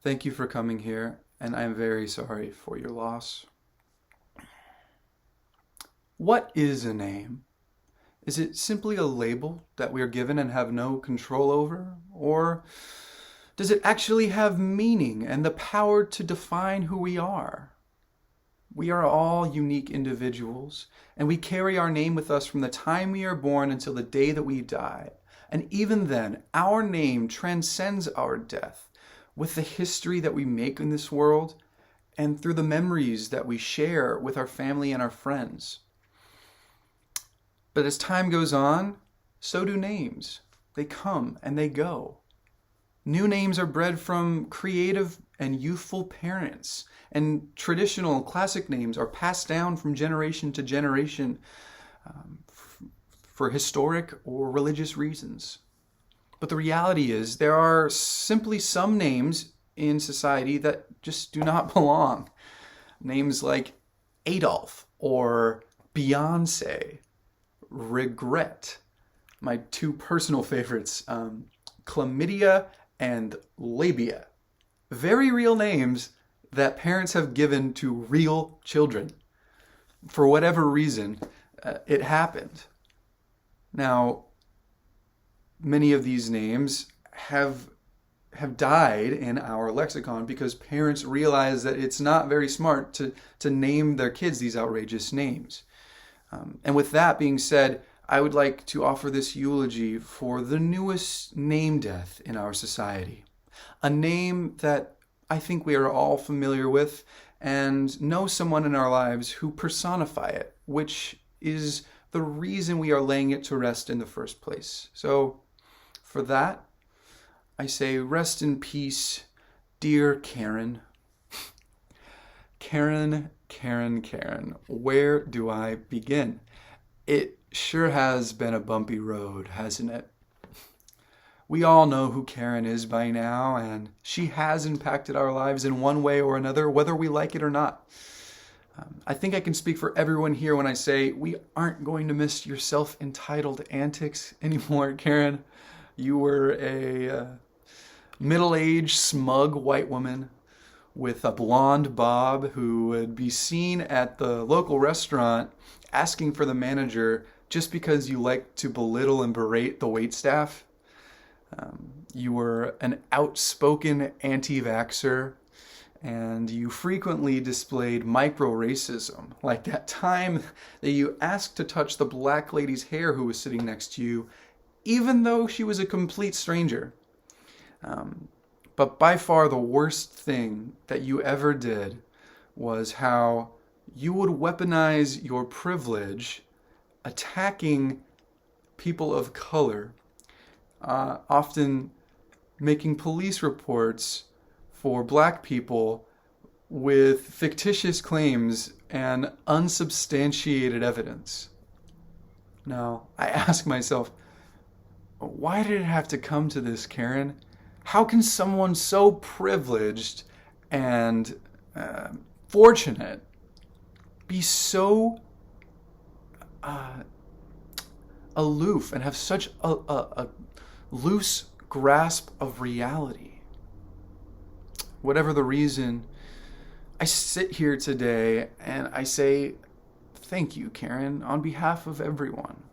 Thank you for coming here, and I am very sorry for your loss. What is a name? Is it simply a label that we are given and have no control over? Or does it actually have meaning and the power to define who we are? We are all unique individuals, and we carry our name with us from the time we are born until the day that we die. And even then, our name transcends our death with the history that we make in this world and through the memories that we share with our family and our friends. But as time goes on, so do names. They come and they go. New names are bred from creative and youthful parents, and traditional classic names are passed down from generation to generation for historic or religious reasons. But the reality is there are simply some names in society that just do not belong. Names like Adolf or Beyonce, regret. My two personal favorites, chlamydia and labia. Very real names that parents have given to real children. For whatever reason, it happened. Now, many of these names have died in our lexicon because parents realize that it's not very smart to name their kids these outrageous names. And with that being said, I would like to offer this eulogy for the newest name death in our society. A name that I think we are all familiar with and know someone in our lives who personify it, which is the reason we are laying it to rest in the first place. So for that, I say rest in peace, dear Karen. Karen, Karen, Karen, where do I begin? It sure has been a bumpy road, hasn't it? We all know who Karen is by now, and she has impacted our lives in one way or another, whether we like it or not. I think I can speak for everyone here when I say we aren't going to miss your self-entitled antics anymore, Karen. You were a middle-aged, smug white woman with a blonde bob who would be seen at the local restaurant asking for the manager just because you like to belittle and berate the waitstaff. You were an outspoken anti-vaxxer, and you frequently displayed micro-racism, like that time that you asked to touch the black lady's hair who was sitting next to you, even though she was a complete stranger. But by far the worst thing that you ever did was how you would weaponize your privilege attacking people of color, often making police reports for black people with fictitious claims and unsubstantiated evidence. Now, I ask myself, why did it have to come to this, Karen? How can someone so privileged and fortunate be so aloof and have such a loose grasp of reality? Whatever the reason, I sit here today and I say, thank you, Karen, on behalf of everyone.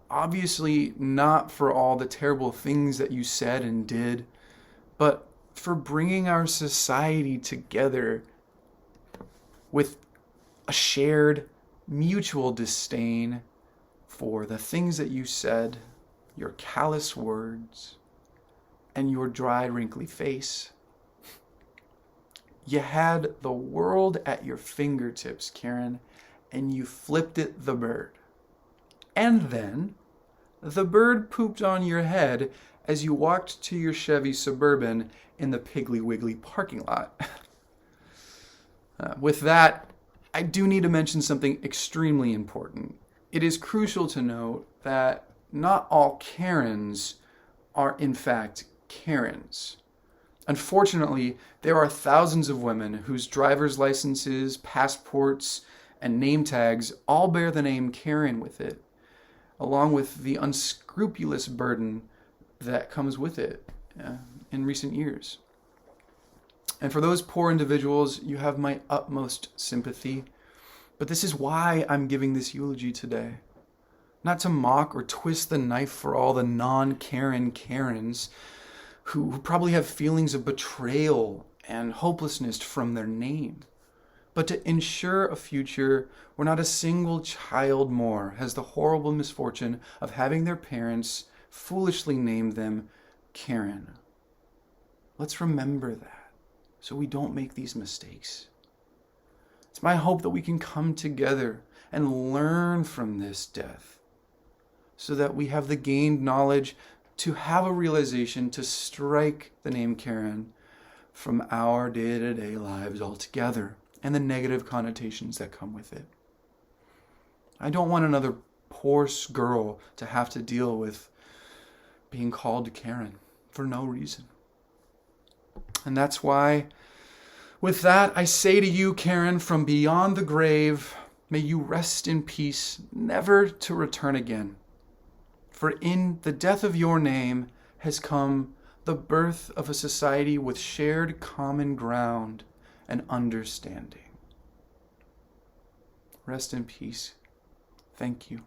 Obviously not for all the terrible things that you said and did, but for bringing our society together with a shared mutual disdain for the things that you said, your callous words, and your dry, wrinkly face. You had the world at your fingertips, Karen, and you flipped it the bird. And then the bird pooped on your head as you walked to your Chevy Suburban in the Piggly Wiggly parking lot. With that, I do need to mention something extremely important. It is crucial to note that not all Karens are in fact Karens. Unfortunately, there are thousands of women whose driver's licenses, passports, and name tags all bear the name Karen with it, along with the unscrupulous burden that comes with it in recent years. And for those poor individuals, you have my utmost sympathy. But this is why I'm giving this eulogy today. Not to mock or twist the knife for all the non-Karen Karens who probably have feelings of betrayal and hopelessness from their name, but to ensure a future where not a single child more has the horrible misfortune of having their parents foolishly name them Karen. Let's remember that so we don't make these mistakes. It's my hope that we can come together and learn from this death so that we have the gained knowledge to have a realization to strike the name Karen from our day-to-day lives altogether and the negative connotations that come with it. I don't want another poor girl to have to deal with being called Karen for no reason. And that's why, with that, I say to you, Karen, from beyond the grave, may you rest in peace, never to return again. For in the death of your name has come the birth of a society with shared common ground and understanding. Rest in peace. Thank you.